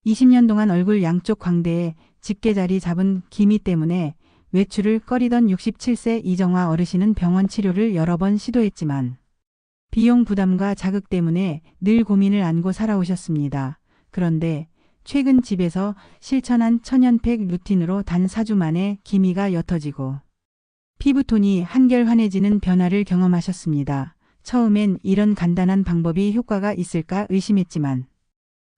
20년 동안 얼굴 양쪽 광대에 집게 자리 잡은 기미 때문에 외출을 꺼리던 67세 이정화 어르신은 병원 치료를 여러 번 시도했지만 비용 부담과 자극 때문에 늘 고민을 안고 살아오셨습니다. 그런데 최근 집에서 실천한 천연팩 루틴으로 단 4주 만에 기미가 옅어지고 피부톤이 한결 환해지는 변화를 경험하셨습니다. 처음엔 이런 간단한 방법이 효과가 있을까 의심했지만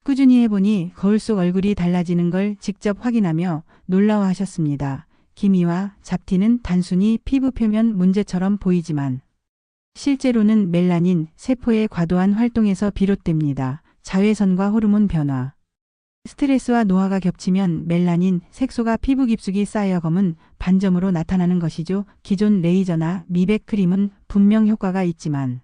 꾸준히 해보니 거울 속 얼굴이 달라지는 걸 직접 확인하며 놀라워하셨습니다. 기미와 잡티는 단순히 피부 표면 문제처럼 보이지만 실제로는 멜라닌, 세포의 과도한 활동에서 비롯됩니다. 자외선과 호르몬 변화, 스트레스와 노화가 겹치면 멜라닌, 색소가 피부 깊숙이 쌓여 검은 반점으로 나타나는 것이죠. 기존 레이저나 미백 크림은 분명 효과가 있지만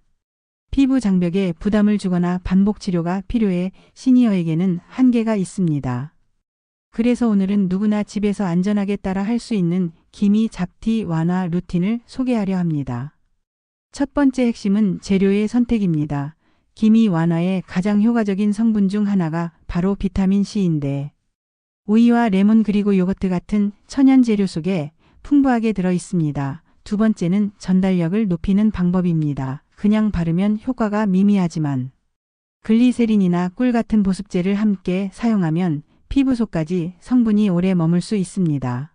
피부 장벽에 부담을 주거나 반복 치료가 필요해 시니어에게는 한계가 있습니다. 그래서 오늘은 누구나 집에서 안전하게 따라 할 수 있는 기미 잡티 완화 루틴을 소개하려 합니다. 첫 번째 핵심은 재료의 선택입니다. 기미 완화에 가장 효과적인 성분 중 하나가 바로 비타민 C인데 오이와 레몬 그리고 요거트 같은 천연 재료 속에 풍부하게 들어 있습니다. 두 번째는 전달력을 높이는 방법입니다. 그냥 바르면 효과가 미미하지만 글리세린이나 꿀 같은 보습제를 함께 사용하면 피부 속까지 성분이 오래 머물 수 있습니다.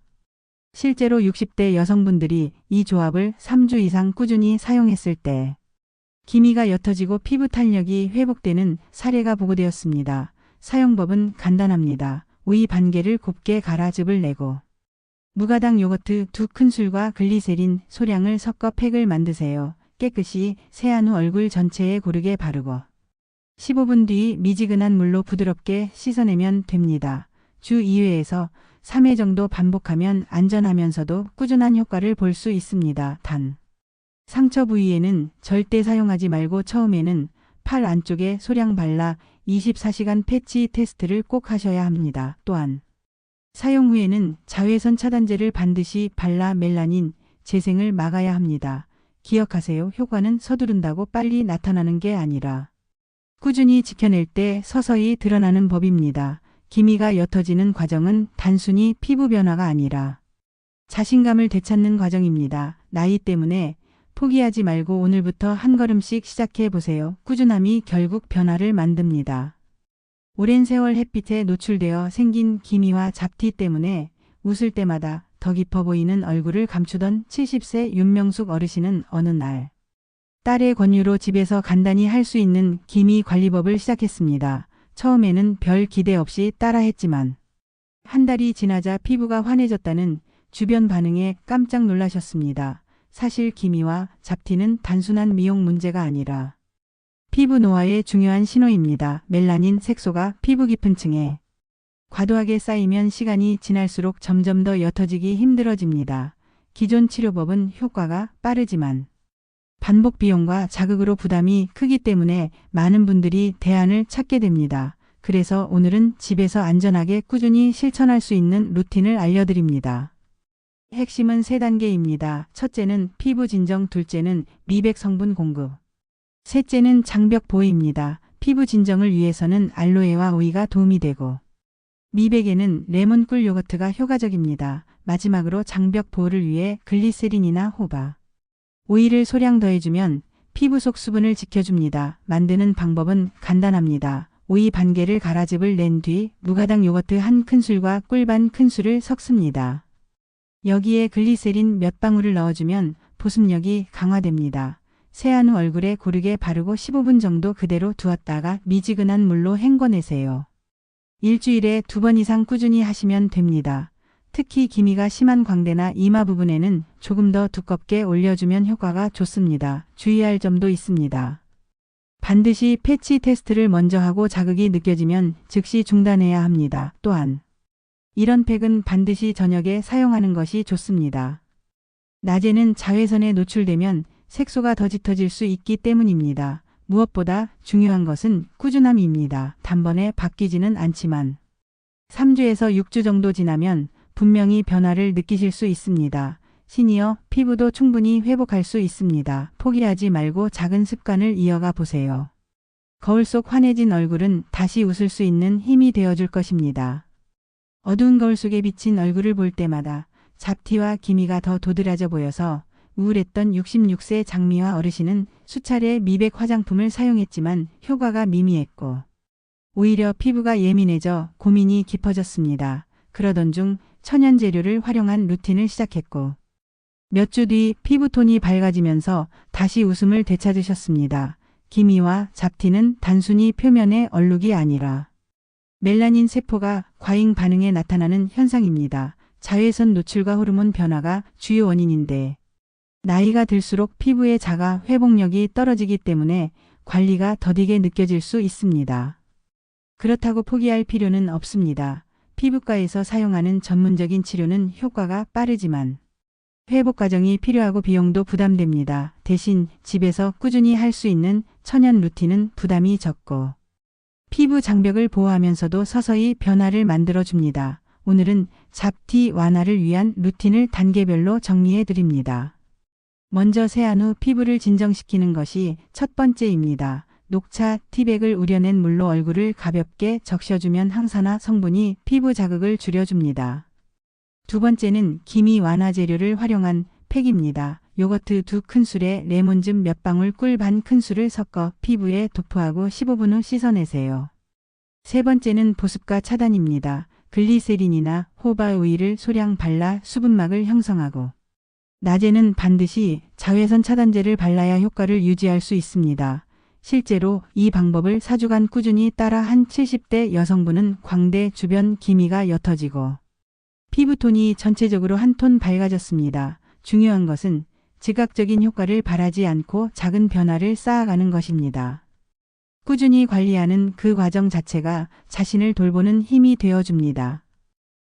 실제로 60대 여성분들이 이 조합을 3주 이상 꾸준히 사용했을 때 기미가 옅어지고 피부 탄력이 회복되는 사례가 보고되었습니다. 사용법은 간단합니다. 오이 반 개를 곱게 갈아 즙을 내고 무가당 요거트 2큰술과 글리세린 소량을 섞어 팩을 만드세요. 깨끗이 세안 후 얼굴 전체에 고르게 바르고 15분 뒤 미지근한 물로 부드럽게 씻어내면 됩니다. 주 2회에서 3회 정도 반복하면 안전하면서도 꾸준한 효과를 볼 수 있습니다. 단, 상처 부위에는 절대 사용하지 말고 처음에는 팔 안쪽에 소량 발라 24시간 패치 테스트를 꼭 하셔야 합니다. 또한 사용 후에는 자외선 차단제를 반드시 발라 멜라닌 재생을 막아야 합니다. 기억하세요. 효과는 서두른다고 빨리 나타나는 게 아니라 꾸준히 지켜낼 때 서서히 드러나는 법입니다. 기미가 옅어지는 과정은 단순히 피부 변화가 아니라 자신감을 되찾는 과정입니다. 나이 때문에 포기하지 말고 오늘부터 한 걸음씩 시작해 보세요. 꾸준함이 결국 변화를 만듭니다. 오랜 세월 햇빛에 노출되어 생긴 기미와 잡티 때문에 웃을 때마다 더 깊어 보이는 얼굴을 감추던 70세 윤명숙 어르신은 어느 날 딸의 권유로 집에서 간단히 할 수 있는 기미 관리법을 시작했습니다. 처음에는 별 기대 없이 따라했지만 한 달이 지나자 피부가 환해졌다는 주변 반응에 깜짝 놀라셨습니다. 사실 기미와 잡티는 단순한 미용 문제가 아니라 피부 노화의 중요한 신호입니다. 멜라닌 색소가 피부 깊은 층에 과도하게 쌓이면 시간이 지날수록 점점 더 옅어지기 힘들어집니다. 기존 치료법은 효과가 빠르지만 반복 비용과 자극으로 부담이 크기 때문에 많은 분들이 대안을 찾게 됩니다. 그래서 오늘은 집에서 안전하게 꾸준히 실천할 수 있는 루틴을 알려드립니다. 핵심은 3단계입니다. 첫째는 피부 진정, 둘째는 미백 성분 공급, 셋째는 장벽 보호입니다. 피부 진정을 위해서는 알로에와 오이가 도움이 되고 미백에는 레몬 꿀 요거트가 효과적입니다. 마지막으로 장벽 보호를 위해 글리세린이나 호바, 오이를 소량 더해주면 피부 속 수분을 지켜줍니다. 만드는 방법은 간단합니다. 오이 반 개를 갈아 즙을 낸 뒤 무가당 요거트 1큰술과 꿀 반 큰술을 섞습니다. 여기에 글리세린 몇 방울을 넣어주면 보습력이 강화됩니다. 세안 후 얼굴에 고르게 바르고 15분 정도 그대로 두었다가 미지근한 물로 헹궈내세요. 일주일에 2번 이상 꾸준히 하시면 됩니다. 특히 기미가 심한 광대나 이마 부분에는 조금 더 두껍게 올려주면 효과가 좋습니다. 주의할 점도 있습니다. 반드시 패치 테스트를 먼저 하고 자극이 느껴지면 즉시 중단해야 합니다. 또한 이런 팩은 반드시 저녁에 사용하는 것이 좋습니다. 낮에는 자외선에 노출되면 색소가 더 짙어질 수 있기 때문입니다. 무엇보다 중요한 것은 꾸준함입니다. 단번에 바뀌지는 않지만 3주에서 6주 정도 지나면 분명히 변화를 느끼실 수 있습니다. 시니어 피부도 충분히 회복할 수 있습니다. 포기하지 말고 작은 습관을 이어가 보세요. 거울 속 환해진 얼굴은 다시 웃을 수 있는 힘이 되어줄 것입니다. 어두운 거울 속에 비친 얼굴을 볼 때마다 잡티와 기미가 더 도드라져 보여서 우울했던 66세 장미화 어르신은 수차례 미백 화장품을 사용했지만 효과가 미미했고 오히려 피부가 예민해져 고민이 깊어졌습니다. 그러던 중 천연 재료를 활용한 루틴을 시작했고 몇 주 뒤 피부톤이 밝아지면서 다시 웃음을 되찾으셨습니다. 기미와 잡티는 단순히 표면의 얼룩이 아니라 멜라닌 세포가 과잉 반응에 나타나는 현상입니다. 자외선 노출과 호르몬 변화가 주요 원인인데 나이가 들수록 피부의 자가 회복력이 떨어지기 때문에 관리가 더디게 느껴질 수 있습니다. 그렇다고 포기할 필요는 없습니다. 피부과에서 사용하는 전문적인 치료는 효과가 빠르지만 회복 과정이 필요하고 비용도 부담됩니다. 대신 집에서 꾸준히 할 수 있는 천연 루틴은 부담이 적고 피부 장벽을 보호하면서도 서서히 변화를 만들어 줍니다. 오늘은 잡티 완화를 위한 루틴을 단계별로 정리해 드립니다. 먼저 세안 후 피부를 진정시키는 것이 첫 번째입니다. 녹차 티백을 우려낸 물로 얼굴을 가볍게 적셔주면 항산화 성분이 피부 자극을 줄여줍니다. 두 번째는 기미 완화 재료를 활용한 팩입니다. 요거트 2큰술에 레몬즙 몇 방울 꿀 반 큰술을 섞어 피부에 도포하고 15분 후 씻어내세요. 세 번째는 보습과 차단입니다. 글리세린이나 호바 오일을 소량 발라 수분막을 형성하고 낮에는 반드시 자외선 차단제를 발라야 효과를 유지할 수 있습니다. 실제로 이 방법을 4주간 꾸준히 따라 한 70대 여성분은 광대 주변 기미가 옅어지고 피부톤이 전체적으로 한 톤 밝아졌습니다. 중요한 것은 즉각적인 효과를 바라지 않고 작은 변화를 쌓아가는 것입니다. 꾸준히 관리하는 그 과정 자체가 자신을 돌보는 힘이 되어줍니다.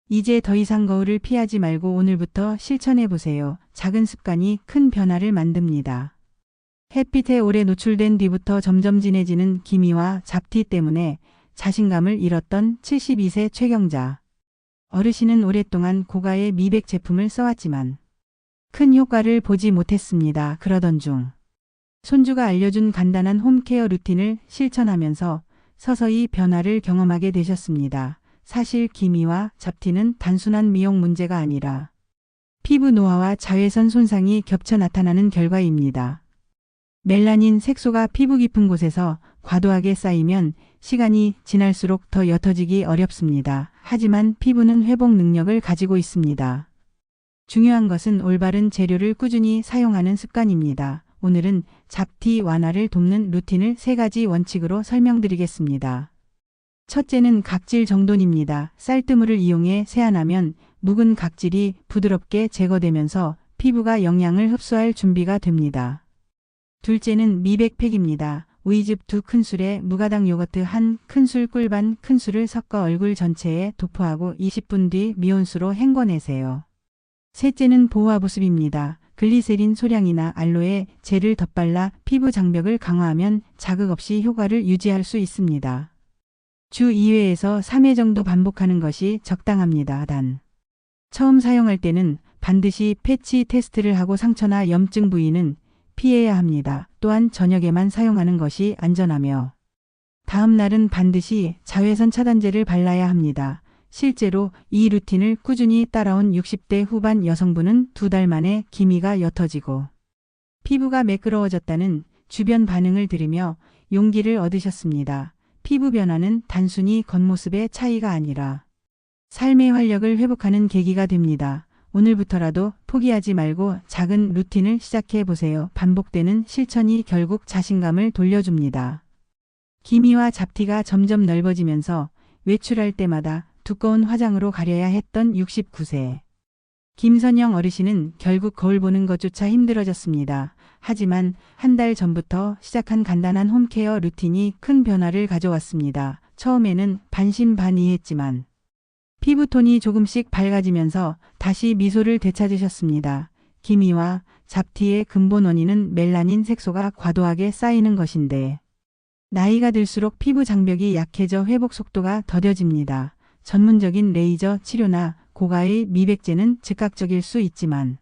이제 더 이상 거울을 피하지 말고 오늘부터 실천해 보세요. 작은 습관이 큰 변화를 만듭니다. 햇빛에 오래 노출된 뒤부터 점점 진해지는 기미와 잡티 때문에 자신감을 잃었던 72세 최경자 어르신은 오랫동안 고가의 미백 제품을 써왔지만 큰 효과를 보지 못했습니다. 그러던 중 손주가 알려준 간단한 홈케어 루틴을 실천하면서 서서히 변화를 경험하게 되셨습니다. 사실 기미와 잡티는 단순한 미용 문제가 아니라 피부 노화와 자외선 손상이 겹쳐 나타나는 결과입니다. 멜라닌 색소가 피부 깊은 곳에서 과도하게 쌓이면 시간이 지날수록 더 옅어지기 어렵습니다. 하지만 피부는 회복 능력을 가지고 있습니다. 중요한 것은 올바른 재료를 꾸준히 사용하는 습관입니다. 오늘은 잡티 완화를 돕는 루틴을 3가지 원칙으로 설명드리겠습니다. 첫째는 각질 정돈입니다. 쌀뜨물을 이용해 세안하면 묵은 각질이 부드럽게 제거되면서 피부가 영양을 흡수할 준비가 됩니다. 둘째는 미백팩입니다. 오이즙 2큰술에 무가당 요거트 1큰술 꿀 반 큰술을 섞어 얼굴 전체에 도포하고 20분 뒤 미온수로 헹궈내세요. 셋째는 보호와 보습입니다. 글리세린 소량이나 알로에 젤을 덧발라 피부 장벽을 강화하면 자극 없이 효과를 유지할 수 있습니다. 주 2회에서 3회 정도 반복하는 것이 적당합니다. 단, 처음 사용할 때는 반드시 패치 테스트를 하고 상처나 염증 부위는 피해야 합니다. 또한 저녁에만 사용하는 것이 안전하며 다음 날은 반드시 자외선 차단제를 발라야 합니다. 실제로 이 루틴을 꾸준히 따라온 60대 후반 여성분은 2달 만에 기미가 옅어지고 피부가 매끄러워졌다는 주변 반응을 들으며 용기를 얻으셨습니다. 피부 변화는 단순히 겉모습의 차이가 아니라 삶의 활력을 회복하는 계기가 됩니다. 오늘부터라도 포기하지 말고 작은 루틴을 시작해 보세요. 반복되는 실천이 결국 자신감을 돌려줍니다. 기미와 잡티가 점점 넓어지면서 외출할 때마다 두꺼운 화장으로 가려야 했던 69세 김선영 어르신은 결국 거울 보는 것조차 힘들어졌습니다. 하지만 한 달 전부터 시작한 간단한 홈케어 루틴이 큰 변화를 가져왔습니다. 처음에는 반신반의했지만 피부톤이 조금씩 밝아지면서 다시 미소를 되찾으셨습니다. 기미와 잡티의 근본 원인은 멜라닌 색소가 과도하게 쌓이는 것인데 나이가 들수록 피부 장벽이 약해져 회복 속도가 더뎌집니다. 전문적인 레이저 치료나 고가의 미백제는 즉각적일 수 있지만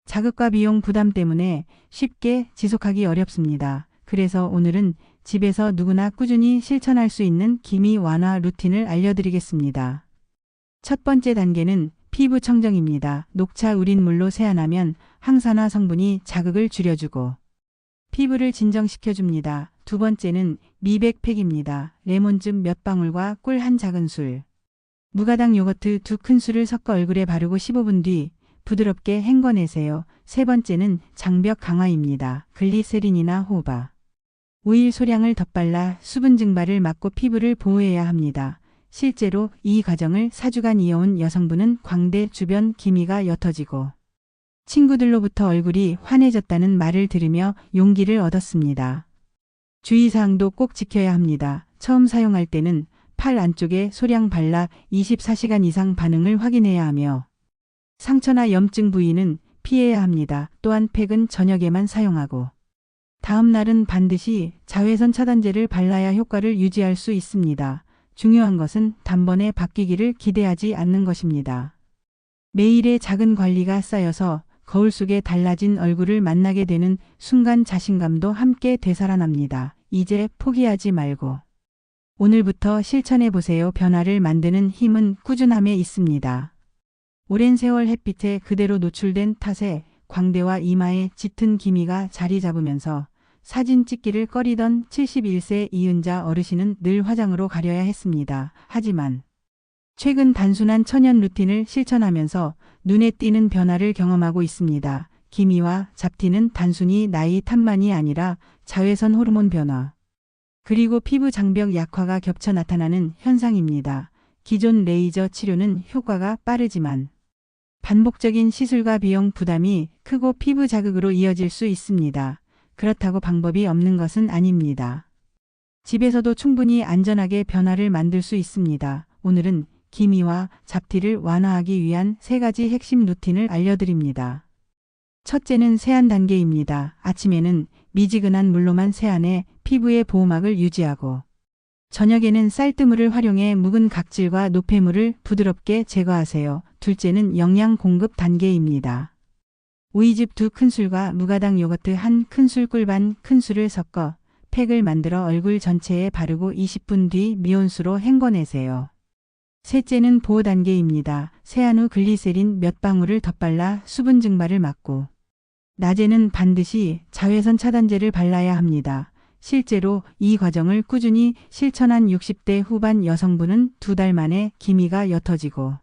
자극과 비용 부담 때문에 쉽게 지속하기 어렵습니다. 그래서 오늘은 집에서 누구나 꾸준히 실천할 수 있는 기미 완화 루틴을 알려드리겠습니다. 첫 번째 단계는 피부 청정입니다. 녹차 우린 물로 세안하면 항산화 성분이 자극을 줄여주고 피부를 진정시켜줍니다. 두 번째는 미백팩입니다. 레몬즙 몇 방울과 꿀 한 작은술, 무가당 요거트 2큰술을 섞어 얼굴에 바르고 15분 뒤 부드럽게 헹궈내세요. 세 번째는 장벽 강화입니다. 글리세린이나 호바, 오일 소량을 덧발라 수분 증발을 막고 피부를 보호해야 합니다. 실제로 이 과정을 4주간 이어온 여성분은 광대 주변 기미가 옅어지고 친구들로부터 얼굴이 환해졌다는 말을 들으며 용기를 얻었습니다. 주의사항도 꼭 지켜야 합니다. 처음 사용할 때는 팔 안쪽에 소량 발라 24시간 이상 반응을 확인해야 하며 상처나 염증 부위는 피해야 합니다. 또한 팩은 저녁에만 사용하고 다음 날은 반드시 자외선 차단제를 발라야 효과를 유지할 수 있습니다. 중요한 것은 단번에 바뀌기를 기대하지 않는 것입니다. 매일의 작은 관리가 쌓여서 거울 속에 달라진 얼굴을 만나게 되는 순간 자신감도 함께 되살아납니다. 이제 포기하지 말고 오늘부터 실천해 보세요. 변화를 만드는 힘은 꾸준함에 있습니다. 오랜 세월 햇빛에 그대로 노출된 탓에 광대와 이마에 짙은 기미가 자리 잡으면서 사진 찍기를 꺼리던 71세 이은자 어르신은 늘 화장으로 가려야 했습니다. 하지만 최근 단순한 천연 루틴을 실천하면서 눈에 띄는 변화를 경험하고 있습니다. 기미와 잡티는 단순히 나이 탓만이 아니라 자외선 호르몬 변화, 그리고 피부 장벽 약화가 겹쳐 나타나는 현상입니다. 기존 레이저 치료는 효과가 빠르지만 반복적인 시술과 비용 부담이 크고 피부 자극으로 이어질 수 있습니다. 그렇다고 방법이 없는 것은 아닙니다. 집에서도 충분히 안전하게 변화를 만들 수 있습니다. 오늘은 기미와 잡티를 완화하기 위한 3가지 핵심 루틴을 알려드립니다. 첫째는 세안 단계입니다. 아침에는 미지근한 물로만 세안해 피부의 보호막을 유지하고 저녁에는 쌀뜨물을 활용해 묵은 각질과 노폐물을 부드럽게 제거하세요. 둘째는 영양 공급 단계입니다. 오이즙 2큰술과 무가당 요거트 1큰술 꿀 반 큰술을 섞어 팩을 만들어 얼굴 전체에 바르고 20분 뒤 미온수로 헹궈내세요. 셋째는 보호 단계입니다. 세안 후 글리세린 몇 방울을 덧발라 수분 증발을 막고 낮에는 반드시 자외선 차단제를 발라야 합니다. 실제로 이 과정을 꾸준히 실천한 60대 후반 여성분은 2달 만에 기미가 옅어지고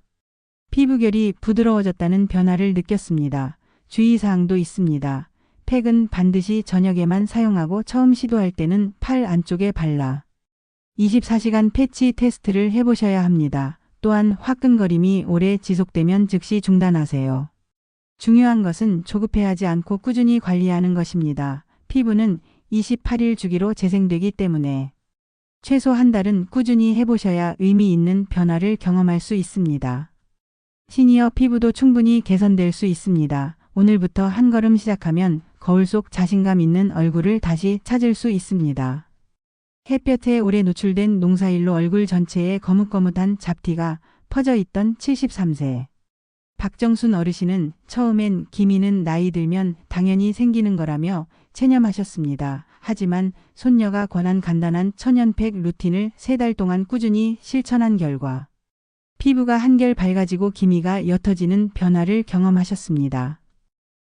피부결이 부드러워졌다는 변화를 느꼈습니다. 주의사항도 있습니다. 팩은 반드시 저녁에만 사용하고 처음 시도할 때는 팔 안쪽에 발라 24시간 패치 테스트를 해보셔야 합니다. 또한 화끈거림이 오래 지속되면 즉시 중단하세요. 중요한 것은 조급해하지 않고 꾸준히 관리하는 것입니다. 피부는 28일 주기로 재생되기 때문에 최소 한 달은 꾸준히 해보셔야 의미 있는 변화를 경험할 수 있습니다. 시니어 피부도 충분히 개선될 수 있습니다. 오늘부터 한 걸음 시작하면 거울 속 자신감 있는 얼굴을 다시 찾을 수 있습니다. 햇볕에 오래 노출된 농사일로 얼굴 전체에 거뭇거뭇한 잡티가 퍼져 있던 73세 박정순 어르신은 처음엔 기미는 나이 들면 당연히 생기는 거라며 체념하셨습니다. 하지만 손녀가 권한 간단한 천연팩 루틴을 3달 동안 꾸준히 실천한 결과 피부가 한결 밝아지고 기미가 옅어지는 변화를 경험하셨습니다.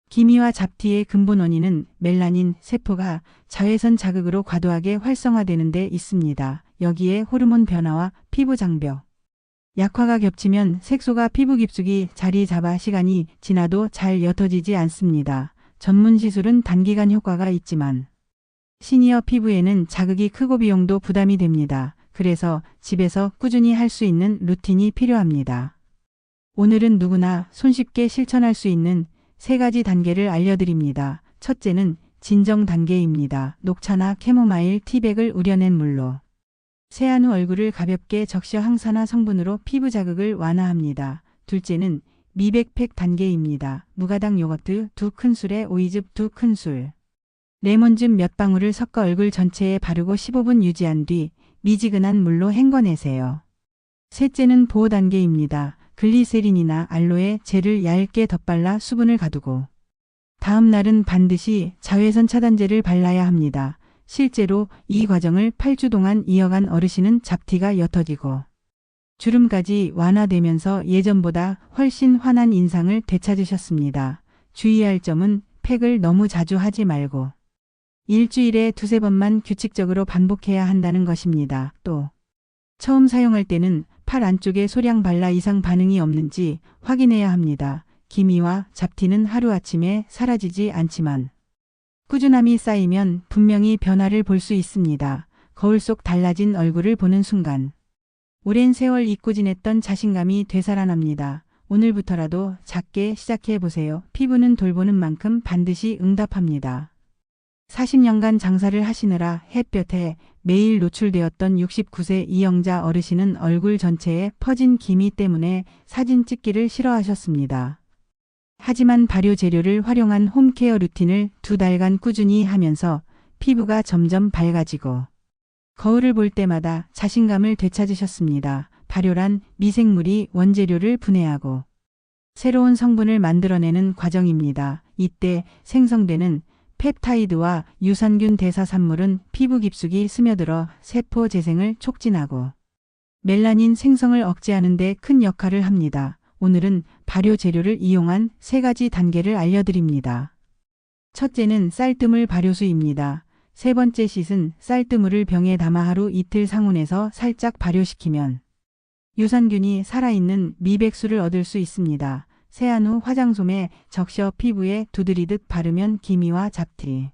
기미와 잡티의 근본 원인은 멜라닌 세포가 자외선 자극으로 과도하게 활성화되는 데 있습니다. 여기에 호르몬 변화와 피부 장벽 약화가 겹치면 색소가 피부 깊숙이 자리 잡아 시간이 지나도 잘 옅어지지 않습니다. 전문 시술은 단기간 효과가 있지만 시니어 피부에는 자극이 크고 비용도 부담이 됩니다. 그래서 집에서 꾸준히 할 수 있는 루틴이 필요합니다. 오늘은 누구나 손쉽게 실천할 수 있는 3가지 단계를 알려드립니다. 첫째는 진정 단계입니다. 녹차나 캐모마일 티백을 우려낸 물로 세안 후 얼굴을 가볍게 적셔 항산화 성분으로 피부 자극을 완화합니다. 둘째는 미백팩 단계입니다. 무가당 요거트 2큰술에 오이즙 2큰술, 레몬즙 몇 방울을 섞어 얼굴 전체에 바르고 15분 유지한 뒤 미지근한 물로 헹궈내세요. 셋째는 보호 단계입니다. 글리세린이나 알로에 젤을 얇게 덧발라 수분을 가두고 다음 날은 반드시 자외선 차단제를 발라야 합니다. 실제로 이 과정을 8주 동안 이어간 어르신은 잡티가 옅어지고 주름까지 완화되면서 예전보다 훨씬 환한 인상을 되찾으셨습니다. 주의할 점은 팩을 너무 자주 하지 말고 일주일에 두세 번만 규칙적으로 반복해야 한다는 것입니다. 또 처음 사용할 때는 팔 안쪽에 소량 발라 이상 반응이 없는지 확인해야 합니다. 기미와 잡티는 하루아침에 사라지지 않지만 꾸준함이 쌓이면 분명히 변화를 볼 수 있습니다. 거울 속 달라진 얼굴을 보는 순간 오랜 세월 잊고 지냈던 자신감이 되살아납니다. 오늘부터라도 작게 시작해 보세요. 피부는 돌보는 만큼 반드시 응답합니다. 40년간 장사를 하시느라 햇볕에 매일 노출되었던 69세 이영자 어르신은 얼굴 전체에 퍼진 기미 때문에 사진 찍기를 싫어하셨습니다. 하지만 발효 재료를 활용한 홈케어 루틴을 2달간 꾸준히 하면서 피부가 점점 밝아지고 거울을 볼 때마다 자신감을 되찾으셨습니다. 발효란 미생물이 원재료를 분해하고 새로운 성분을 만들어내는 과정입니다. 이때 생성되는 펩타이드와 유산균 대사산물은 피부 깊숙이 스며들어 세포 재생을 촉진하고 멜라닌 생성을 억제하는 데 큰 역할을 합니다. 오늘은 발효 재료를 이용한 3가지 단계를 알려드립니다. 첫째는 쌀뜨물 발효수입니다. 세 번째 씻은 쌀뜨물을 병에 담아 하루 이틀 상온에서 살짝 발효시키면 유산균이 살아있는 미백수를 얻을 수 있습니다. 세안 후 화장솜에 적셔 피부에 두드리듯 바르면 기미와 잡티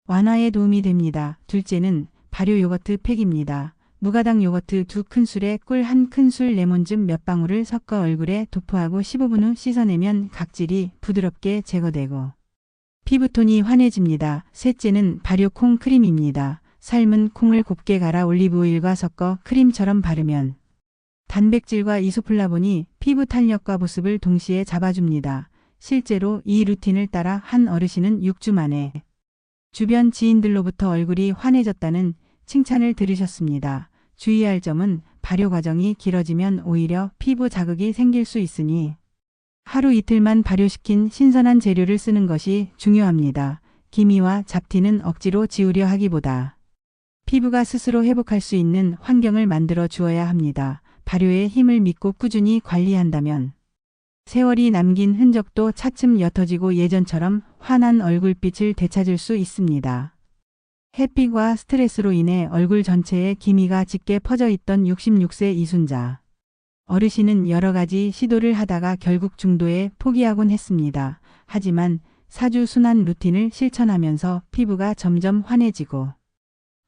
완화에 도움이 됩니다. 둘째는 발효 요거트 팩입니다. 무가당 요거트 2큰술에 꿀 1큰술 레몬즙 몇 방울을 섞어 얼굴에 도포하고 15분 후 씻어내면 각질이 부드럽게 제거되고 피부톤이 환해집니다. 셋째는 발효 콩 크림입니다. 삶은 콩을 곱게 갈아 올리브오일과 섞어 크림처럼 바르면 단백질과 이소플라본이 피부 탄력과 보습을 동시에 잡아줍니다. 실제로 이 루틴을 따라 한 어르신은 6주 만에 주변 지인들로부터 얼굴이 환해졌다는 칭찬을 들으셨습니다. 주의할 점은 발효 과정이 길어지면 오히려 피부 자극이 생길 수 있으니 하루 이틀만 발효시킨 신선한 재료를 쓰는 것이 중요합니다. 기미와 잡티는 억지로 지우려 하기보다 피부가 스스로 회복할 수 있는 환경을 만들어 주어야 합니다. 발효의 힘을 믿고 꾸준히 관리한다면 세월이 남긴 흔적도 차츰 옅어지고 예전처럼 환한 얼굴빛을 되찾을 수 있습니다. 햇빛과 스트레스로 인해 얼굴 전체에 기미가 짙게 퍼져 있던 66세 이순자 어르신은 여러 가지 시도를 하다가 결국 중도에 포기하곤 했습니다. 하지만 4주 순환 루틴을 실천하면서 피부가 점점 환해지고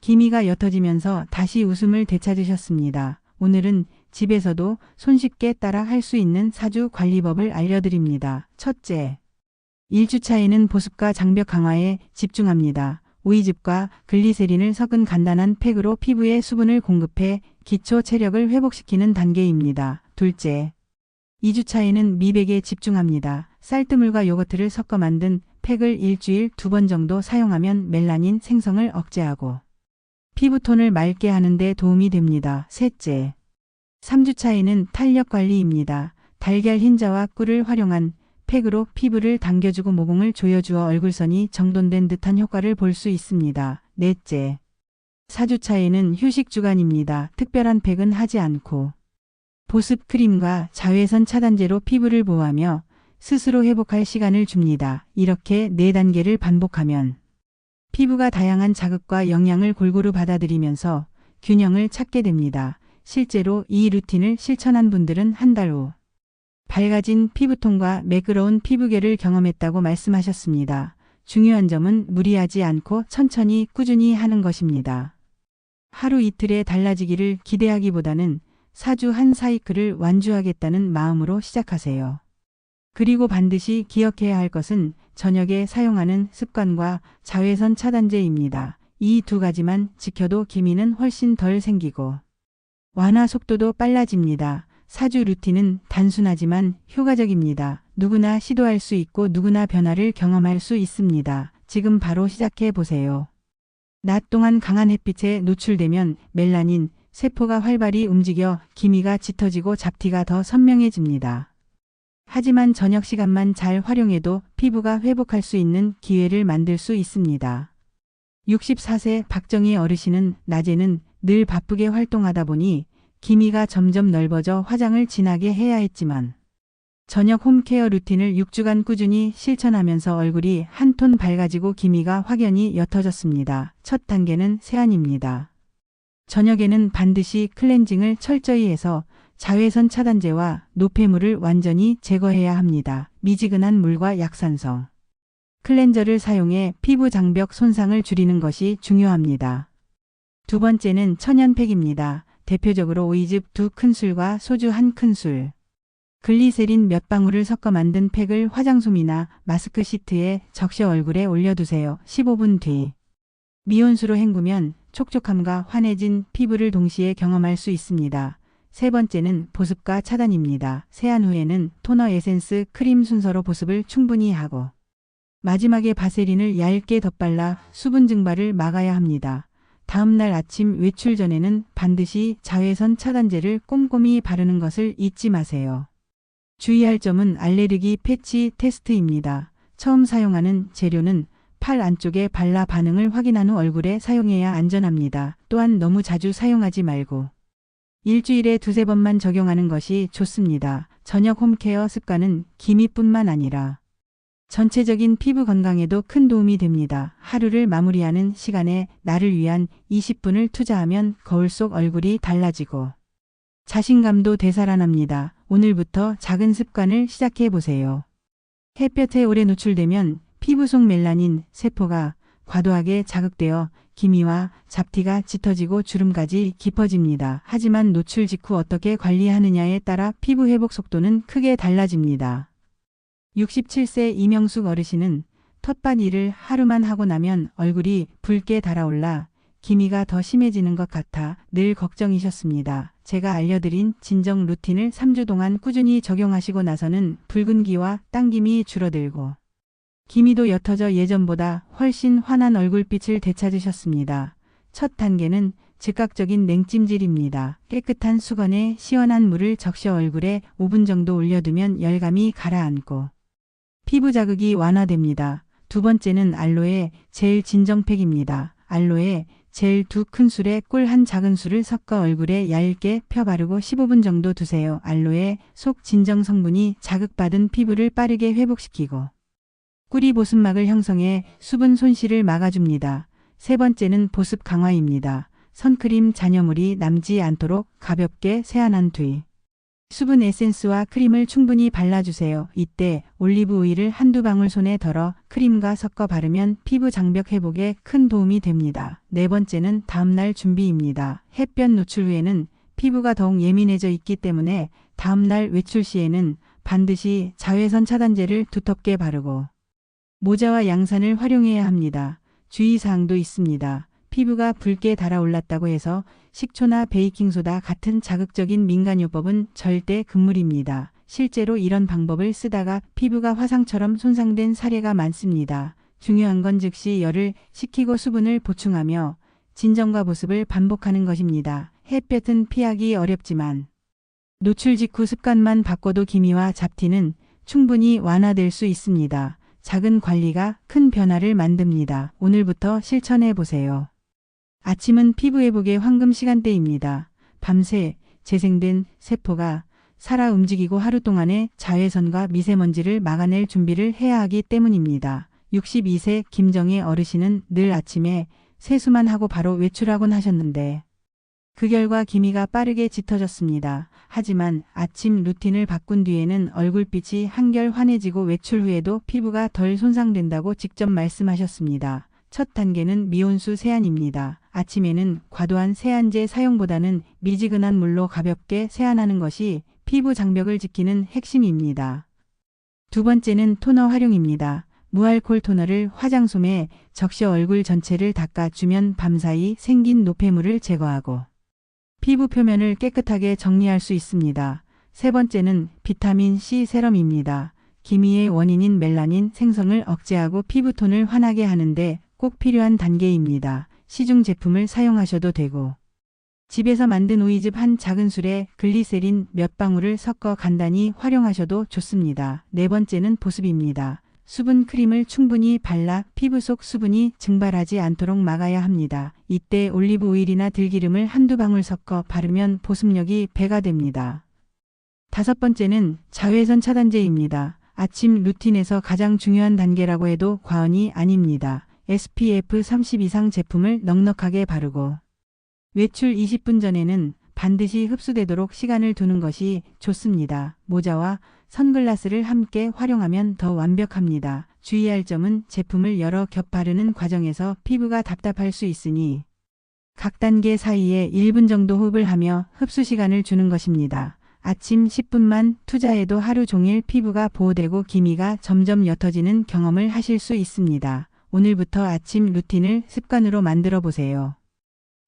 기미가 옅어지면서 다시 웃음을 되찾으셨습니다. 오늘은 집에서도 손쉽게 따라 할 수 있는 4주 관리법을 알려드립니다. 첫째, 1주차에는 보습과 장벽 강화에 집중합니다. 오이즙과 글리세린을 섞은 간단한 팩으로 피부에 수분을 공급해 기초 체력을 회복시키는 단계입니다. 둘째, 2주차에는 미백에 집중합니다. 쌀뜨물과 요거트를 섞어 만든 팩을 일주일 2번 정도 사용하면 멜라닌 생성을 억제하고 피부톤을 맑게 하는 데 도움이 됩니다. 셋째, 3주차에는 탄력 관리입니다. 달걀 흰자와 꿀을 활용한 팩으로 피부를 당겨주고 모공을 조여주어 얼굴선이 정돈된 듯한 효과를 볼 수 있습니다. 넷째, 4주차에는 휴식 주간입니다. 특별한 팩은 하지 않고 보습 크림과 자외선 차단제로 피부를 보호하며 스스로 회복할 시간을 줍니다. 이렇게 4단계를 반복하면 피부가 다양한 자극과 영양을 골고루 받아들이면서 균형을 찾게 됩니다. 실제로 이 루틴을 실천한 분들은 한 달 후 밝아진 피부톤과 매끄러운 피부결을 경험했다고 말씀하셨습니다. 중요한 점은 무리하지 않고 천천히 꾸준히 하는 것입니다. 하루 이틀에 달라지기를 기대하기보다는 4주 한 사이클을 완주하겠다는 마음으로 시작하세요. 그리고 반드시 기억해야 할 것은 저녁에 사용하는 습관과 자외선 차단제입니다. 이 2가지만 지켜도 기미는 훨씬 덜 생기고 완화 속도도 빨라집니다. 4주 루틴은 단순하지만 효과적입니다. 누구나 시도할 수 있고 누구나 변화를 경험할 수 있습니다. 지금 바로 시작해 보세요. 낮 동안 강한 햇빛에 노출되면 멜라닌 세포가 활발히 움직여 기미가 짙어지고 잡티가 더 선명해집니다. 하지만 저녁 시간만 잘 활용해도 피부가 회복할 수 있는 기회를 만들 수 있습니다. 64세 박정희 어르신은 낮에는 늘 바쁘게 활동하다 보니 기미가 점점 넓어져 화장을 진하게 해야 했지만 저녁 홈케어 루틴을 6주간 꾸준히 실천하면서 얼굴이 한 톤 밝아지고 기미가 확연히 옅어졌습니다. 첫 단계는 세안입니다. 저녁에는 반드시 클렌징을 철저히 해서 자외선 차단제와 노폐물을 완전히 제거해야 합니다. 미지근한 물과 약산성 클렌저를 사용해 피부 장벽 손상을 줄이는 것이 중요합니다. 두 번째는 천연팩입니다. 대표적으로 오이즙 2큰술과 소주 1큰술, 글리세린 몇 방울을 섞어 만든 팩을 화장솜이나 마스크 시트에 적셔 얼굴에 올려두세요. 15분 뒤 미온수로 헹구면 촉촉함과 환해진 피부를 동시에 경험할 수 있습니다. 세 번째는 보습과 차단입니다. 세안 후에는 토너, 에센스, 크림 순서로 보습을 충분히 하고 마지막에 바세린을 얇게 덧발라 수분 증발을 막아야 합니다. 다음 날 아침 외출 전에는 반드시 자외선 차단제를 꼼꼼히 바르는 것을 잊지 마세요. 주의할 점은 알레르기 패치 테스트입니다. 처음 사용하는 재료는 팔 안쪽에 발라 반응을 확인한 후 얼굴에 사용해야 안전합니다. 또한 너무 자주 사용하지 말고 일주일에 2~3번만 적용하는 것이 좋습니다. 저녁 홈케어 습관은 기미뿐만 아니라 전체적인 피부 건강에도 큰 도움이 됩니다. 하루를 마무리하는 시간에 나를 위한 20분을 투자하면 거울 속 얼굴이 달라지고 자신감도 되살아납니다. 오늘부터 작은 습관을 시작해 보세요. 햇볕에 오래 노출되면 피부 속 멜라닌 세포가 과도하게 자극되어 기미와 잡티가 짙어지고 주름까지 깊어집니다. 하지만 노출 직후 어떻게 관리하느냐에 따라 피부 회복 속도는 크게 달라집니다. 67세 이명숙 어르신은 텃밭 일을 하루만 하고 나면 얼굴이 붉게 달아올라 기미가 더 심해지는 것 같아 늘 걱정이셨습니다. 제가 알려드린 진정 루틴을 3주 동안 꾸준히 적용하시고 나서는 붉은기와 당김이 줄어들고 기미도 옅어져 예전보다 훨씬 환한 얼굴빛을 되찾으셨습니다. 첫 단계는 즉각적인 냉찜질입니다. 깨끗한 수건에 시원한 물을 적셔 얼굴에 5분 정도 올려두면 열감이 가라앉고 피부 자극이 완화됩니다. 두 번째는 알로에 젤 진정팩입니다. 알로에 젤 2큰술에 꿀 1작은술을 섞어 얼굴에 얇게 펴 바르고 15분 정도 두세요. 알로에 속 진정 성분이 자극받은 피부를 빠르게 회복시키고 꿀이 보습막을 형성해 수분 손실을 막아줍니다. 세 번째는 보습 강화입니다. 선크림 잔여물이 남지 않도록 가볍게 세안한 뒤 수분 에센스와 크림을 충분히 발라주세요. 이때 올리브 오일을 한두 방울 손에 덜어 크림과 섞어 바르면 피부 장벽 회복에 큰 도움이 됩니다. 네 번째는 다음날 준비입니다. 햇볕 노출 후에는 피부가 더욱 예민해져 있기 때문에 다음날 외출 시에는 반드시 자외선 차단제를 두텁게 바르고 모자와 양산을 활용해야 합니다. 주의사항도 있습니다. 피부가 붉게 달아올랐다고 해서 식초나 베이킹소다 같은 자극적인 민간요법은 절대 금물입니다. 실제로 이런 방법을 쓰다가 피부가 화상처럼 손상된 사례가 많습니다. 중요한 건 즉시 열을 식히고 수분을 보충하며 진정과 보습을 반복하는 것입니다. 햇볕은 피하기 어렵지만 노출 직후 습관만 바꿔도 기미와 잡티는 충분히 완화될 수 있습니다. 작은 관리가 큰 변화를 만듭니다. 오늘부터 실천해 보세요. 아침은 피부 회복의 황금 시간대입니다. 밤새 재생된 세포가 살아 움직이고 하루 동안의 자외선과 미세먼지를 막아낼 준비를 해야 하기 때문입니다. 62세 김정희 어르신은 늘 아침에 세수만 하고 바로 외출하곤 하셨는데 그 결과 기미가 빠르게 짙어졌습니다. 하지만 아침 루틴을 바꾼 뒤에는 얼굴빛이 한결 환해지고 외출 후에도 피부가 덜 손상된다고 직접 말씀하셨습니다. 첫 단계는 미온수 세안입니다. 아침에는 과도한 세안제 사용보다는 미지근한 물로 가볍게 세안하는 것이 피부 장벽을 지키는 핵심입니다. 두 번째는 토너 활용입니다. 무알콜 토너를 화장솜에 적셔 얼굴 전체를 닦아주면 밤사이 생긴 노폐물을 제거하고 피부 표면을 깨끗하게 정리할 수 있습니다. 세 번째는 비타민C 세럼입니다. 기미의 원인인 멜라닌 생성을 억제하고 피부톤을 환하게 하는데 꼭 필요한 단계입니다. 시중 제품을 사용하셔도 되고 집에서 만든 오이즙 1작은술에 글리세린 몇 방울을 섞어 간단히 활용하셔도 좋습니다. 네 번째는 보습입니다. 수분 크림을 충분히 발라 피부 속 수분이 증발하지 않도록 막아야 합니다. 이때 올리브 오일이나 들기름을 한두 방울 섞어 바르면 보습력이 배가 됩니다. 다섯 번째는 자외선 차단제입니다. 아침 루틴에서 가장 중요한 단계라고 해도 과언이 아닙니다. SPF 30 이상 제품을 넉넉하게 바르고 외출 20분 전에는 반드시 흡수되도록 시간을 두는 것이 좋습니다. 모자와 선글라스를 함께 활용하면 더 완벽합니다. 주의할 점은 제품을 여러 겹 바르는 과정에서 피부가 답답할 수 있으니 각 단계 사이에 1분 정도 호흡을 하며 흡수 시간을 주는 것입니다. 아침 10분만 투자해도 하루 종일 피부가 보호되고 기미가 점점 옅어지는 경험을 하실 수 있습니다. 오늘부터 아침 루틴을 습관으로 만들어 보세요.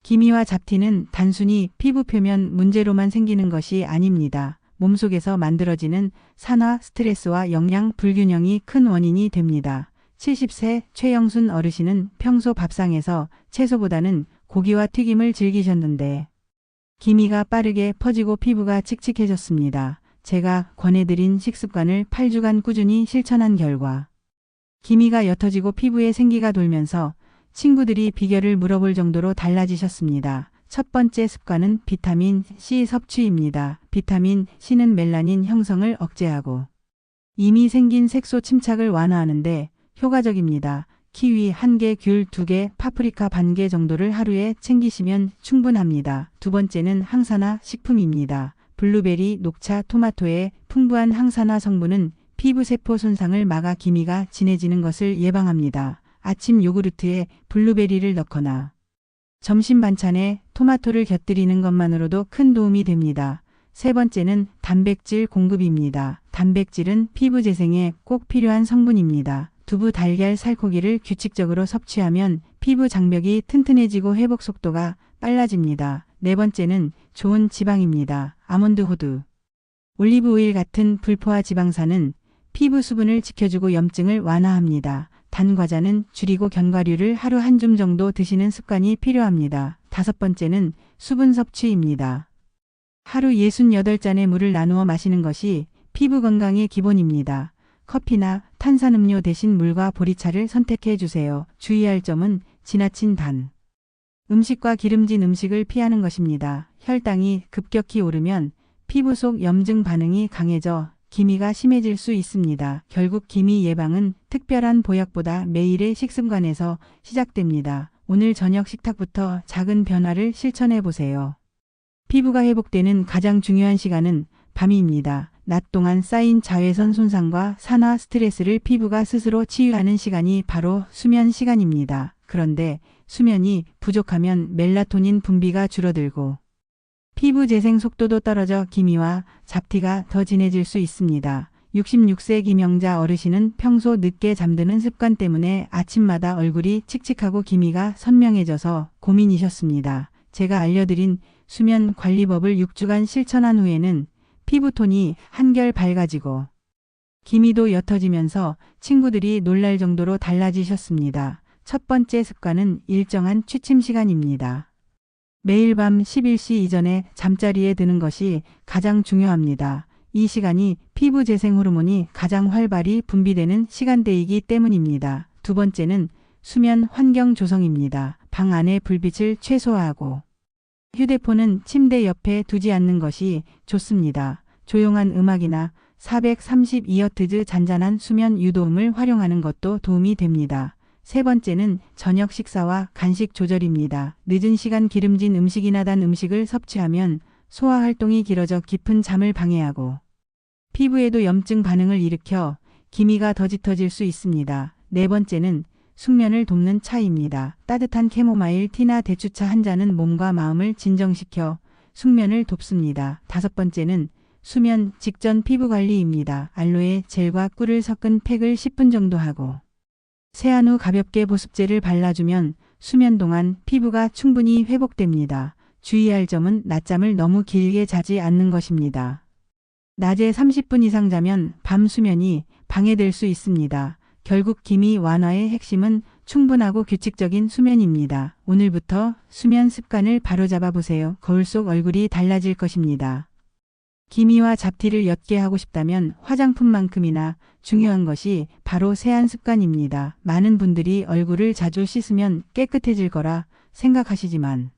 기미와 잡티는 단순히 피부 표면 문제로만 생기는 것이 아닙니다. 몸속에서 만들어지는 산화 스트레스와 영양 불균형이 큰 원인이 됩니다. 70세 최영순 어르신은 평소 밥상에서 채소보다는 고기와 튀김을 즐기셨는데 기미가 빠르게 퍼지고 피부가 칙칙해졌습니다. 제가 권해드린 식습관을 8주간 꾸준히 실천한 결과 기미가 옅어지고 피부에 생기가 돌면서 친구들이 비결을 물어볼 정도로 달라지셨습니다. 첫 번째 습관은 비타민 C 섭취입니다. 비타민 C는 멜라닌 형성을 억제하고 이미 생긴 색소 침착을 완화하는데 효과적입니다. 키위 1개, 귤 2개, 파프리카 반 개 정도를 하루에 챙기시면 충분합니다. 두 번째는 항산화 식품입니다. 블루베리, 녹차, 토마토의 풍부한 항산화 성분은 피부 세포 손상을 막아 기미가 진해지는 것을 예방합니다. 아침 요구르트에 블루베리를 넣거나 점심 반찬에 토마토를 곁들이는 것만으로도 큰 도움이 됩니다. 세 번째는 단백질 공급입니다. 단백질은 피부 재생에 꼭 필요한 성분입니다. 두부, 달걀, 살코기를 규칙적으로 섭취하면 피부 장벽이 튼튼해지고 회복 속도가 빨라집니다. 네 번째는 좋은 지방입니다. 아몬드, 호두, 올리브 오일 같은 불포화 지방산은 피부 수분을 지켜주고 염증을 완화합니다. 단 과자는 줄이고 견과류를 하루 한 줌 정도 드시는 습관이 필요합니다. 다섯 번째는 수분 섭취입니다. 하루 68잔의 물을 나누어 마시는 것이 피부 건강의 기본입니다. 커피나 탄산음료 대신 물과 보리차를 선택해 주세요. 주의할 점은 지나친 단 음식과 기름진 음식을 피하는 것입니다. 혈당이 급격히 오르면 피부 속 염증 반응이 강해져 기미가 심해질 수 있습니다. 결국 기미 예방은 특별한 보약보다 매일의 식습관에서 시작됩니다. 오늘 저녁 식탁부터 작은 변화를 실천해 보세요. 피부가 회복되는 가장 중요한 시간은 밤입니다. 낮 동안 쌓인 자외선 손상과 산화 스트레스를 피부가 스스로 치유하는 시간이 바로 수면 시간입니다. 그런데 수면이 부족하면 멜라토닌 분비가 줄어들고 피부 재생 속도도 떨어져 기미와 잡티가 더 진해질 수 있습니다. 66세 김영자 어르신은 평소 늦게 잠드는 습관 때문에 아침마다 얼굴이 칙칙하고 기미가 선명해져서 고민이셨습니다. 제가 알려드린 수면 관리법을 6주간 실천한 후에는 피부톤이 한결 밝아지고 기미도 옅어지면서 친구들이 놀랄 정도로 달라지셨습니다. 첫 번째 습관은 일정한 취침 시간입니다. 매일 밤 11시 이전에 잠자리에 드는 것이 가장 중요합니다. 이 시간이 피부 재생 호르몬이 가장 활발히 분비되는 시간대이기 때문입니다. 두 번째는 수면 환경 조성입니다. 방 안의 불빛을 최소화하고 휴대폰은 침대 옆에 두지 않는 것이 좋습니다. 조용한 음악이나 432Hz 잔잔한 수면 유도음을 활용하는 것도 도움이 됩니다. 세 번째는 저녁 식사와 간식 조절입니다. 늦은 시간 기름진 음식이나 단 음식을 섭취하면 소화 활동이 길어져 깊은 잠을 방해하고 피부에도 염증 반응을 일으켜 기미가 더 짙어질 수 있습니다. 네 번째는 숙면을 돕는 차입니다. 따뜻한 캐모마일 티나 대추차 한 잔은 몸과 마음을 진정시켜 숙면을 돕습니다. 다섯 번째는 수면 직전 피부 관리입니다. 알로에 젤과 꿀을 섞은 팩을 10분 정도 하고 세안 후 가볍게 보습제를 발라주면 수면 동안 피부가 충분히 회복됩니다. 주의할 점은 낮잠을 너무 길게 자지 않는 것입니다. 낮에 30분 이상 자면 밤 수면이 방해될 수 있습니다. 결국 기미 완화의 핵심은 충분하고 규칙적인 수면입니다. 오늘부터 수면 습관을 바로잡아 보세요. 거울 속 얼굴이 달라질 것입니다. 기미와 잡티를 옅게 하고 싶다면 화장품만큼이나 중요한 것이 바로 세안 습관입니다. 많은 분들이 얼굴을 자주 씻으면 깨끗해질 거라 생각하시지만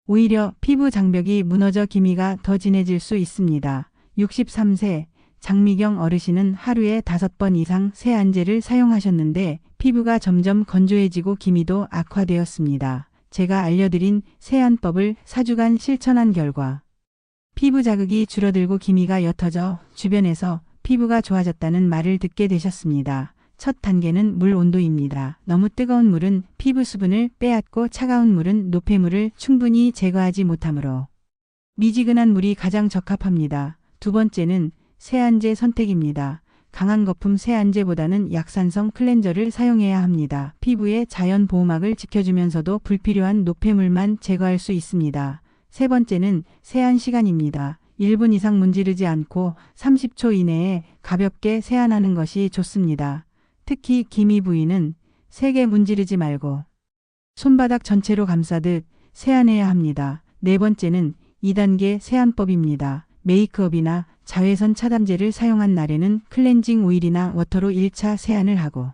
오히려 피부 장벽이 무너져 기미가 더 진해질 수 있습니다. 63세 장미경 어르신은 하루에 5번 이상 세안제를 사용하셨는데 피부가 점점 건조해지고 기미도 악화되었습니다. 제가 알려드린 세안법을 4주간 실천한 결과 피부 자극이 줄어들고 기미가 옅어져 주변에서 피부가 좋아졌다는 말을 듣게 되셨습니다. 첫 단계는 물 온도입니다. 너무 뜨거운 물은 피부 수분을 빼앗고 차가운 물은 노폐물을 충분히 제거하지 못하므로 미지근한 물이 가장 적합합니다. 두 번째는 세안제 선택입니다. 강한 거품 세안제보다는 약산성 클렌저를 사용해야 합니다. 피부의 자연 보호막을 지켜주면서도 불필요한 노폐물만 제거할 수 있습니다. 세 번째는 세안 시간입니다. 1분 이상 문지르지 않고 30초 이내에 가볍게 세안하는 것이 좋습니다. 특히 기미 부위는 세게 문지르지 말고 손바닥 전체로 감싸듯 세안해야 합니다. 네 번째는 2단계 세안법입니다. 메이크업이나 자외선 차단제를 사용한 날에는 클렌징 오일이나 워터로 1차 세안을 하고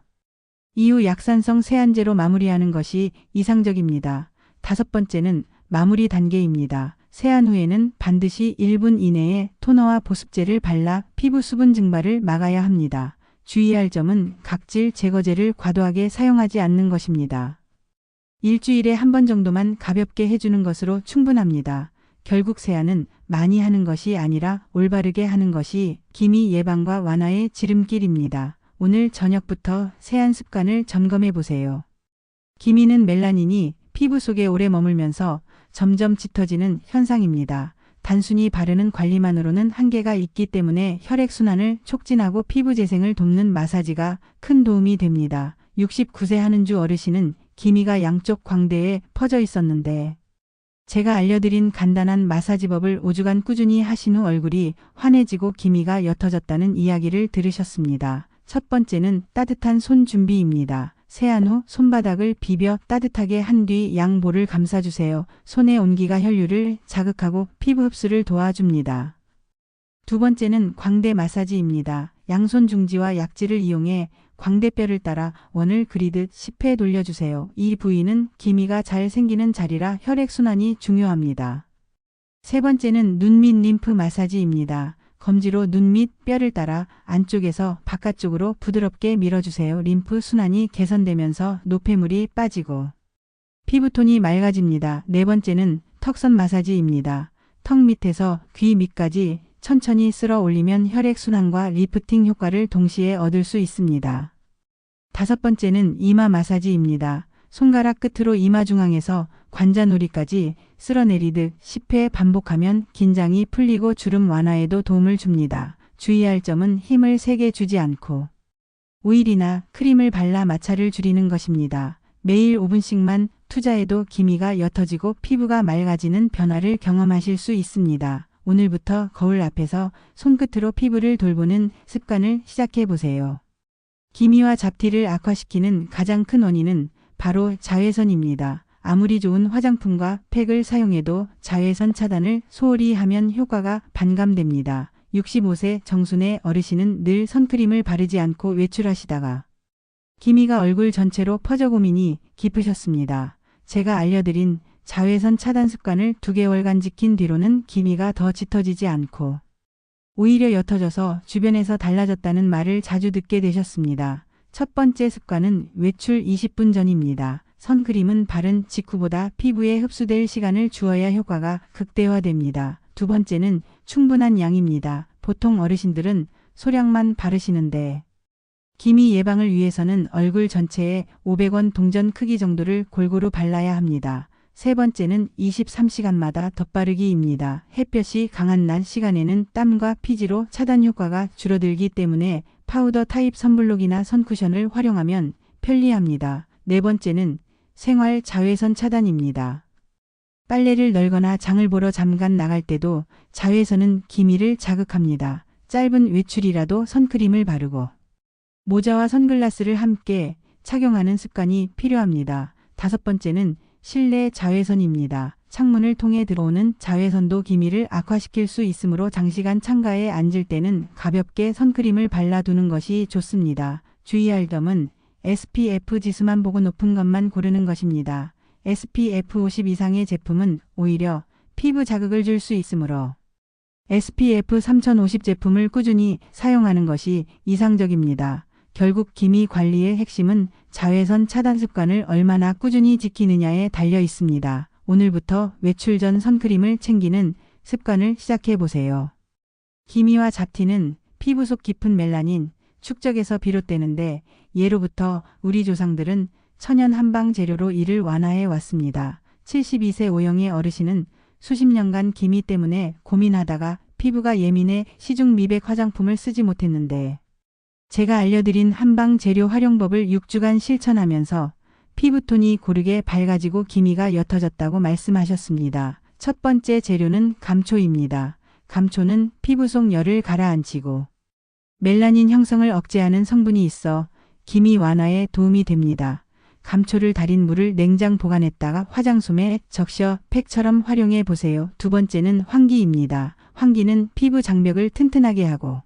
이후 약산성 세안제로 마무리하는 것이 이상적입니다. 다섯 번째는 마무리 단계입니다. 세안 후에는 반드시 1분 이내에 토너와 보습제를 발라 피부 수분 증발을 막아야 합니다. 주의할 점은 각질 제거제를 과도하게 사용하지 않는 것입니다. 일주일에 한 번 정도만 가볍게 해주는 것으로 충분합니다. 결국 세안은 많이 하는 것이 아니라 올바르게 하는 것이 기미 예방과 완화의 지름길입니다. 오늘 저녁부터 세안 습관을 점검해 보세요. 기미는 멜라닌이 피부 속에 오래 머물면서 점점 짙어지는 현상입니다. 단순히 바르는 관리만으로는 한계가 있기 때문에 혈액순환을 촉진하고 피부 재생을 돕는 마사지가 큰 도움이 됩니다. 69세 한은주 어르신은 기미가 양쪽 광대에 퍼져 있었는데 제가 알려드린 간단한 마사지법을 5주간 꾸준히 하신 후 얼굴이 환해지고 기미가 옅어졌다는 이야기를 들으셨습니다. 첫 번째는 따뜻한 손 준비입니다. 세안 후 손바닥을 비벼 따뜻하게 한 뒤 양볼을 감싸주세요. 손의 온기가 혈류를 자극하고 피부 흡수를 도와줍니다. 두 번째는 광대 마사지입니다. 양손 중지와 약지를 이용해 광대뼈를 따라 원을 그리듯 10회 돌려주세요. 이 부위는 기미가 잘 생기는 자리라 혈액순환이 중요합니다. 세 번째는 눈 밑 림프 마사지입니다. 검지로 눈 밑 뼈를 따라 안쪽에서 바깥쪽으로 부드럽게 밀어주세요. 림프 순환이 개선되면서 노폐물이 빠지고 피부톤이 맑아집니다. 네 번째는 턱선 마사지입니다. 턱 밑에서 귀 밑까지 천천히 쓸어 올리면 혈액순환과 리프팅 효과를 동시에 얻을 수 있습니다. 다섯 번째는 이마 마사지입니다. 손가락 끝으로 이마 중앙에서 관자놀이까지 쓸어내리듯 10회 반복하면 긴장이 풀리고 주름 완화에도 도움을 줍니다. 주의할 점은 힘을 세게 주지 않고 오일이나 크림을 발라 마찰을 줄이는 것입니다. 매일 5분씩만 투자해도 기미가 옅어지고 피부가 맑아지는 변화를 경험하실 수 있습니다. 오늘부터 거울 앞에서 손끝으로 피부를 돌보는 습관을 시작해 보세요. 기미와 잡티를 악화시키는 가장 큰 원인은 바로 자외선입니다. 아무리 좋은 화장품과 팩을 사용해도 자외선 차단을 소홀히 하면 효과가 반감됩니다. 65세 정순의 어르신은 늘 선크림을 바르지 않고 외출하시다가 기미가 얼굴 전체로 퍼져 고민이 깊으셨습니다. 제가 알려드린 자외선 차단 습관을 2개월간 지킨 뒤로는 기미가 더 짙어지지 않고 오히려 옅어져서 주변에서 달라졌다는 말을 자주 듣게 되셨습니다. 첫 번째 습관은 외출 20분 전입니다. 선크림은 바른 직후보다 피부에 흡수될 시간을 주어야 효과가 극대화됩니다. 두 번째는 충분한 양입니다. 보통 어르신들은 소량만 바르시는데 기미 예방을 위해서는 얼굴 전체에 500원 동전 크기 정도를 골고루 발라야 합니다. 세 번째는 23시간마다 덧바르기입니다. 햇볕이 강한 낮 시간에는 땀과 피지로 차단 효과가 줄어들기 때문에 파우더 타입 선블록이나 선쿠션을 활용하면 편리합니다. 네 번째는 생활 자외선 차단입니다. 빨래를 널거나 장을 보러 잠깐 나갈 때도 자외선은 기미를 자극합니다. 짧은 외출이라도 선크림을 바르고 모자와 선글라스를 함께 착용하는 습관이 필요합니다. 다섯 번째는 실내 자외선입니다. 창문을 통해 들어오는 자외선도 기미를 악화시킬 수 있으므로 장시간 창가에 앉을 때는 가볍게 선크림을 발라두는 것이 좋습니다. 주의할 점은 SPF 지수만 보고 높은 것만 고르는 것입니다. SPF 50 이상의 제품은 오히려 피부 자극을 줄 수 있으므로 SPF 3050 제품을 꾸준히 사용하는 것이 이상적입니다. 결국 기미 관리의 핵심은 자외선 차단 습관을 얼마나 꾸준히 지키느냐에 달려 있습니다. 오늘부터 외출 전 선크림을 챙기는 습관을 시작해 보세요. 기미와 잡티는 피부 속 깊은 멜라닌 축적에서 비롯되는데 예로부터 우리 조상들은 천연 한방 재료로 이를 완화해 왔습니다. 72세 오영의 어르신은 수십 년간 기미 때문에 고민하다가 피부가 예민해 시중 미백 화장품을 쓰지 못했는데 제가 알려드린 한방 재료 활용법을 6주간 실천하면서 피부톤이 고르게 밝아지고 기미가 옅어졌다고 말씀하셨습니다. 첫 번째 재료는 감초입니다. 감초는 피부 속 열을 가라앉히고 멜라닌 형성을 억제하는 성분이 있어 기미 완화에 도움이 됩니다. 감초를 달인 물을 냉장 보관했다가 화장솜에 적셔 팩처럼 활용해 보세요. 두 번째는 황기입니다. 황기는 피부 장벽을 튼튼하게 하고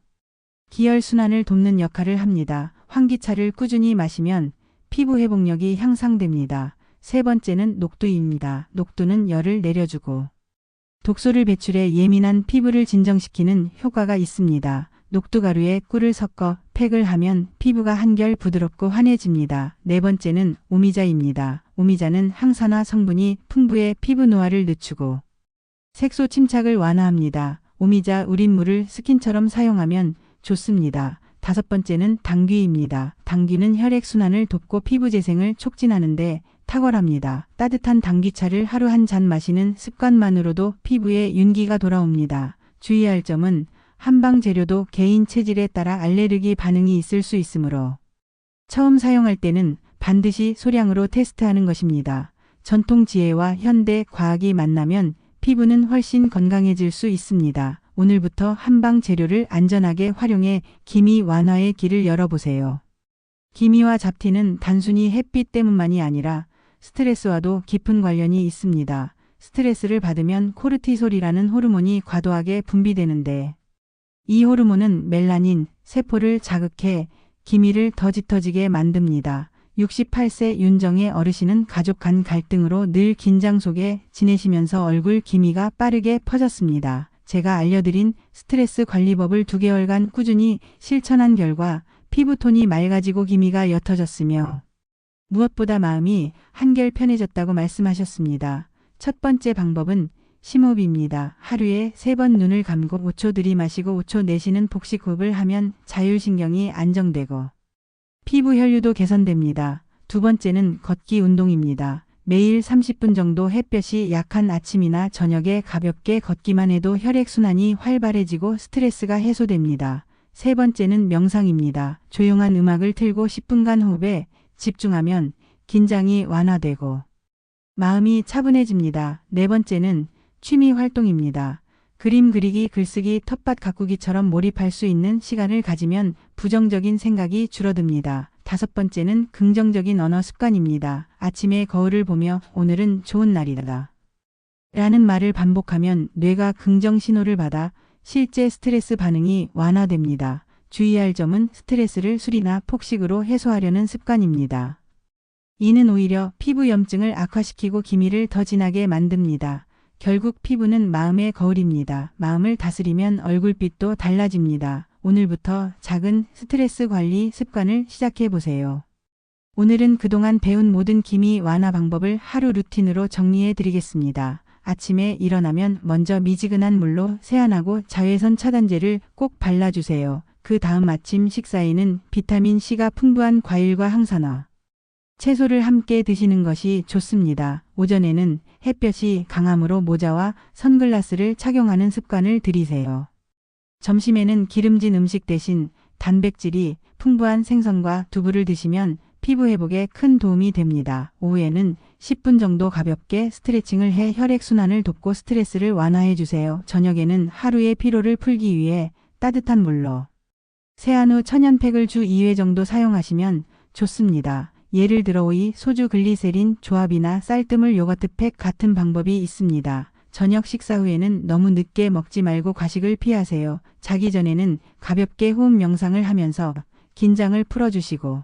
기혈순환을 돕는 역할을 합니다. 황기차를 꾸준히 마시면 피부 회복력이 향상됩니다. 세 번째는 녹두입니다. 녹두는 열을 내려주고 독소를 배출해 예민한 피부를 진정시키는 효과가 있습니다. 녹두가루에 꿀을 섞어 팩을 하면 피부가 한결 부드럽고 환해집니다. 네 번째는 오미자입니다. 오미자는 항산화 성분이 풍부해 피부 노화를 늦추고 색소 침착을 완화합니다. 오미자 우린 물을 스킨처럼 사용하면 좋습니다. 다섯 번째는 당귀입니다. 당귀는 혈액순환을 돕고 피부 재생을 촉진하는데 탁월합니다. 따뜻한 당귀차를 하루 한 잔 마시는 습관만으로도 피부에 윤기가 돌아옵니다. 주의할 점은 한방 재료도 개인 체질에 따라 알레르기 반응이 있을 수 있으므로 처음 사용할 때는 반드시 소량으로 테스트하는 것입니다. 전통 지혜와 현대 과학이 만나면 피부는 훨씬 건강해질 수 있습니다. 오늘부터 한방 재료를 안전하게 활용해 기미 완화의 길을 열어보세요. 기미와 잡티는 단순히 햇빛 때문만이 아니라 스트레스와도 깊은 관련이 있습니다. 스트레스를 받으면 코르티솔이라는 호르몬이 과도하게 분비되는데 이 호르몬은 멜라닌, 세포를 자극해 기미를 더 짙어지게 만듭니다. 68세 윤정의 어르신은 가족 간 갈등으로 늘 긴장 속에 지내시면서 얼굴 기미가 빠르게 퍼졌습니다. 제가 알려드린 스트레스 관리법을 2개월간 꾸준히 실천한 결과 피부톤이 맑아지고 기미가 옅어졌으며 무엇보다 마음이 한결 편해졌다고 말씀하셨습니다. 첫 번째 방법은 심호흡입니다. 하루에 3번 눈을 감고 5초 들이마시고 5초 내쉬는 복식호흡을 하면 자율신경이 안정되고 피부 혈류도 개선됩니다. 두 번째는 걷기 운동입니다. 매일 30분 정도 햇볕이 약한 아침이나 저녁에 가볍게 걷기만 해도 혈액순환이 활발해지고 스트레스가 해소됩니다. 세 번째는 명상입니다. 조용한 음악을 틀고 10분간 호흡에 집중하면 긴장이 완화되고 마음이 차분해집니다. 네 번째는 취미 활동입니다. 그림 그리기, 글쓰기, 텃밭 가꾸기처럼 몰입할 수 있는 시간을 가지면 부정적인 생각이 줄어듭니다. 다섯 번째는 긍정적인 언어 습관입니다. 아침에 거울을 보며 오늘은 좋은 날이다 라는 말을 반복하면 뇌가 긍정 신호를 받아 실제 스트레스 반응이 완화됩니다. 주의할 점은 스트레스를 술이나 폭식으로 해소하려는 습관입니다. 이는 오히려 피부 염증을 악화시키고 기미를 더 진하게 만듭니다. 결국 피부는 마음의 거울입니다. 마음을 다스리면 얼굴빛도 달라집니다. 오늘부터 작은 스트레스 관리 습관을 시작해 보세요. 오늘은 그동안 배운 모든 기미 완화 방법을 하루 루틴으로 정리해 드리겠습니다. 아침에 일어나면 먼저 미지근한 물로 세안하고 자외선 차단제를 꼭 발라주세요. 그 다음 아침 식사에는 비타민C가 풍부한 과일과 항산화, 채소를 함께 드시는 것이 좋습니다. 오전에는 햇볕이 강하므로 모자와 선글라스를 착용하는 습관을 들이세요. 점심에는 기름진 음식 대신 단백질이 풍부한 생선과 두부를 드시면 피부 회복에 큰 도움이 됩니다. 오후에는 10분 정도 가볍게 스트레칭을 해 혈액순환을 돕고 스트레스를 완화해 주세요. 저녁에는 하루의 피로를 풀기 위해 따뜻한 물로 세안 후 천연팩을 주 2회 정도 사용하시면 좋습니다. 예를 들어 오이, 소주, 글리세린 조합이나 쌀뜨물 요거트 팩 같은 방법이 있습니다. 저녁 식사 후에는 너무 늦게 먹지 말고 과식을 피하세요. 자기 전에는 가볍게 호흡 명상을 하면서 긴장을 풀어주시고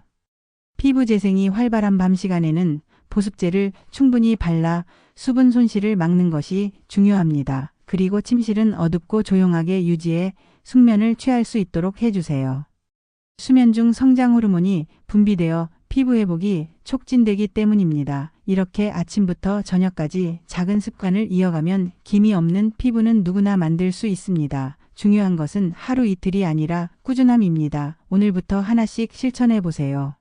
피부 재생이 활발한 밤 시간에는 보습제를 충분히 발라 수분 손실을 막는 것이 중요합니다. 그리고 침실은 어둡고 조용하게 유지해 숙면을 취할 수 있도록 해주세요. 수면 중 성장 호르몬이 분비되어 피부 회복이 촉진되기 때문입니다. 이렇게 아침부터 저녁까지 작은 습관을 이어가면 기미 없는 피부는 누구나 만들 수 있습니다. 중요한 것은 하루 이틀이 아니라 꾸준함입니다. 오늘부터 하나씩 실천해 보세요.